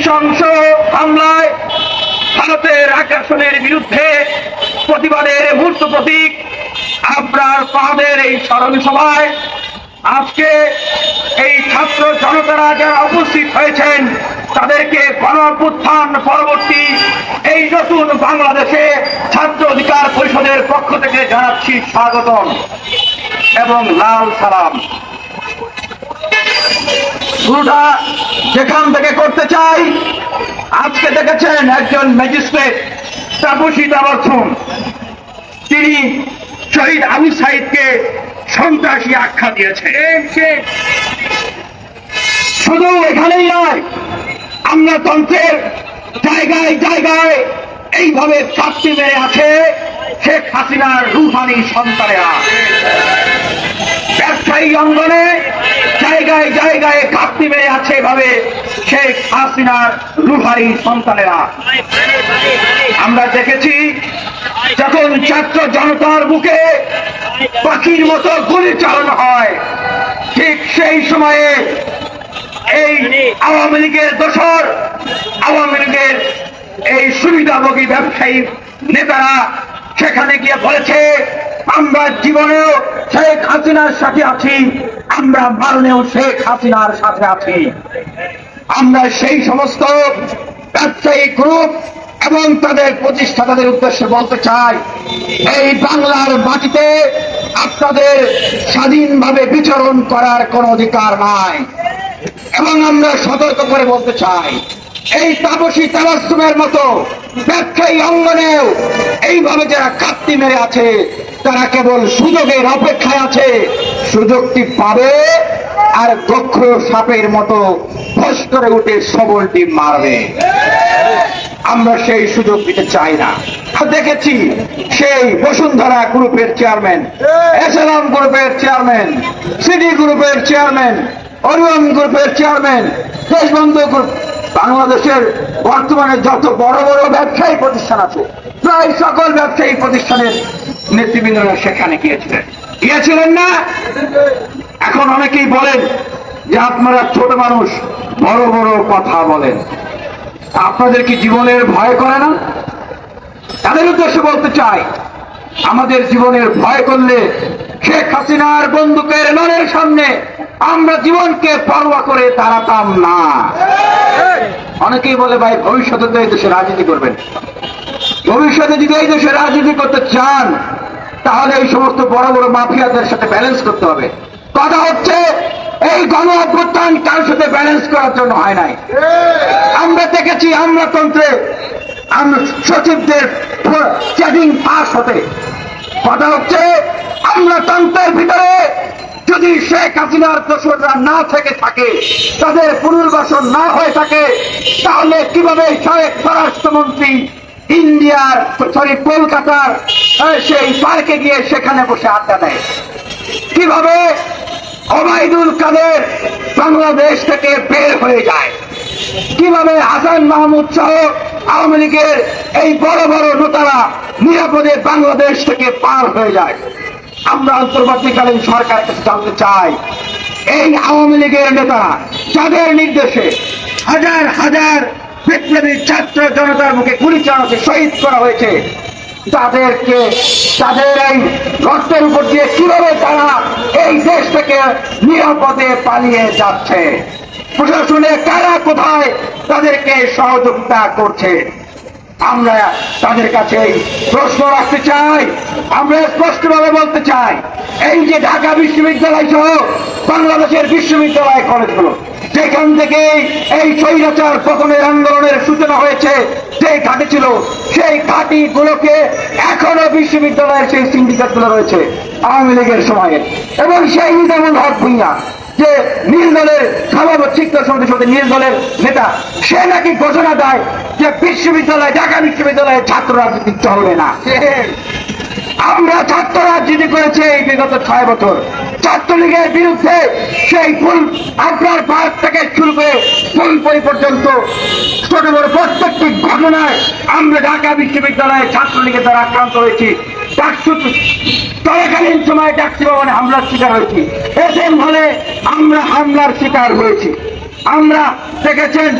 নৃশংস হামলায় ভারতের আগ্রাসনের বিরুদ্ধে প্রতিবাদের মূর্ত প্রতীক আবরার ফাহাদের এই স্মরণ সভায় আজকে এই ছাত্র জনতারা যারা উপস্থিত হয়েছেন তাদেরকে গণ-অভ্যুত্থান পরবর্তী এই নতুন বাংলাদেশে ছাত্র অধিকার পরিষদের পক্ষ থেকে জানাচ্ছি স্বাগতম এবং লাল সালাম। শুরুটা যেখান থেকে করতে চাই, আজকে দেখেছেন একজন ম্যাজিস্ট্রেট তাপসী তাবাসসুম, তিনি শহীদ আবু সাইদকে সন্ত্রাসী আখ্যা দিয়েছেন। শুধু এখানেই নয়, আমলাতন্ত্রের জায়গায় জায়গায় এইভাবে চাকরি মেরে আছে শেখ হাসিনার রুহানি সন্তানেরা। ব্যবসায়ী অঙ্গনে জায়গায় জায়গায় ঘাটতি মেরে আছে এভাবে শেখ হাসিনার রুহানি সন্তানেরা। আমরা দেখেছি যখন ছাত্র জনতার বুকে পাখির মতো গুলি চালানো হয়, ঠিক সেই সময়ে এই আওয়ামী লীগের দোসর, আওয়ামী লীগের এই সুবিধাভোগী ব্যবসায়ী নেতারা সেখানে গিয়ে বলেছে, আমরা জীবনেও শেখ হাসিনার সাথে আছি, আমরা মরণেও শেখ হাসিনার সাথে আছি। আমরা সেই সমস্ত ব্যবসায়ী গ্রুপ এবং তাদের প্রতিষ্ঠাতাদের উদ্দেশ্যে বলতে চাই, এই বাংলার মাটিতে আপনাদের স্বাধীনভাবে বিচরণ করার কোন অধিকার নাই। এবং আমরা সতর্ক করে বলতে চাই, এই তাপসী তাবাসসুমের মতো ব্যবসায়ী অঙ্গনেও এইভাবে যারা ঘাটতি মেরে আছে তারা কেবল সুযোগের অপেক্ষায় আছে, সুযোগটি পাবে আর দক্ষ সাপের মতো ফস করে উঠে সবলটি মারবে। আমরা সেই সুযোগ দিতে চাই না। দেখেছি সেই বসুন্ধরা গ্রুপের চেয়ারম্যান, এসএলএম গ্রুপের চেয়ারম্যান, সিডি গ্রুপের চেয়ারম্যান, অরিয়ন গ্রুপের চেয়ারম্যান, দেশবন্ধু গ্রুপ, বাংলাদেশের বর্তমানে যত বড় বড় ব্যবসায়ী প্রতিষ্ঠান আছে প্রায় সকল ব্যবসায়ী প্রতিষ্ঠানের নেতৃবৃন্দরা সেখানে গিয়েছিলেন না? এখন অনেকেই বলেন যে আপনারা ছোট মানুষ, বড় বড় কথা বলেন, আপনাদের কি জীবনের ভয় করে না? তাদের উদ্দেশ্যে বলতে চাই, আমাদের জীবনের ভয় করলে শেখ হাসিনার বন্দুকের নলের সামনে আমরা জীবনকে পরোয়া করে দাঁড়াতাম না। অনেকেই বলে, ভাই ভবিষ্যতে তো এই দেশে রাজনীতি করবেন, ভবিষ্যতে যদি এই দেশে রাজনীতি করতে চান তাহলে এই সমস্ত বড় বড় মাফিয়াদের সাথে ব্যালেন্স করতে হবে। কথা হচ্ছে এই গণ-অভ্যুত্থান কার সাথে ব্যালেন্স করার জন্য হয় নাই। আমরা দেখেছি আমলাতন্ত্রে সচিবদের চেকিং পাস হতে। কথা হচ্ছে আমলাতন্ত্রের ভিতরে যদি শেখ হাসিনার দোসররা না থেকে থাকে, তাদের পুনর্বাসন না হয়ে থাকে, তাহলে কিভাবে সাবেক স্বরাষ্ট্রমন্ত্রী ইন্ডিয়ার কলকাতার সেই পার্কে গিয়ে সেখানে বসে আড্ডা দেয়? কিভাবে ওবায়দুল কাদের বাংলাদেশ থেকে বের হয়ে যায়? কিভাবে হাসান মাহমুদ সহ আওয়ামী লীগের এই বড় বড় নেতারা নিরাপদে বাংলাদেশ থেকে পার হয়ে যায়? আমরা অন্তর্বর্তীকালীন সরকারের কাছে জানতে চাই, এই আওয়ামী লীগের নেতারা যাদের নির্দেশে হাজার হাজার বিপ্লবী ছাত্র জনতার মুখে গুলি চালাতে শহীদ করা হয়েছে, তাদেরকে তাদের এই রক্তের উপর দিয়ে কিভাবে তারা এই দেশ থেকে নিরাপদে পালিয়ে যাচ্ছে? প্রশাসনে কারা কোথায় তাদেরকে সহযোগিতা করছে? আমরা তাদের কাছে প্রশ্ন রাখতে চাই, আমরা স্পষ্টভাবে বলতে চাই, এই যে ঢাকা বিশ্ববিদ্যালয় সহ বাংলাদেশের বিশ্ববিদ্যালয় কলেজগুলো যেখান থেকে এই স্বৈরাচার পতনের আন্দোলনের সূচনা হয়েছে, যে ঘাঁটি ছিল সেই ঘাঁটিগুলোকে এখনো বিশ্ববিদ্যালয়ের সেই সিন্ডিকেট গুলো রয়েছে আওয়ামী লীগের সময়ে। এবং সেই নিজামুল হক ভূঁইয়া যে নীল দলের সভাপতি, শিক্ষক সমিতি নীল দলের নেতা, সে নাকি ঘোষণা দেয় যে বিশ্ববিদ্যালয়, ঢাকা বিশ্ববিদ্যালয়ে ছাত্র রাজনীতি চলবে না। আমরা ছাত্র রাজনীতি করেছি এই বিগত 6 বছর। ছাত্রলীগের বিরুদ্ধে সেই ফুল আগ্রার পার্ক থেকে শুরু করে ফুলপরি পর্যন্ত ছোট বড় প্রত্যেকটি ঘটনায় আমরা ঢাকা বিশ্ববিদ্যালয়ে ছাত্রলীগের দ্বারা আক্রান্ত হয়েছি। চলাকালীন সময় ডাকসু ভবনে হামলার শিকার হয়েছি, এসএম হলে আমরা হামলার শিকার হয়েছি। আমরা দেখেছেন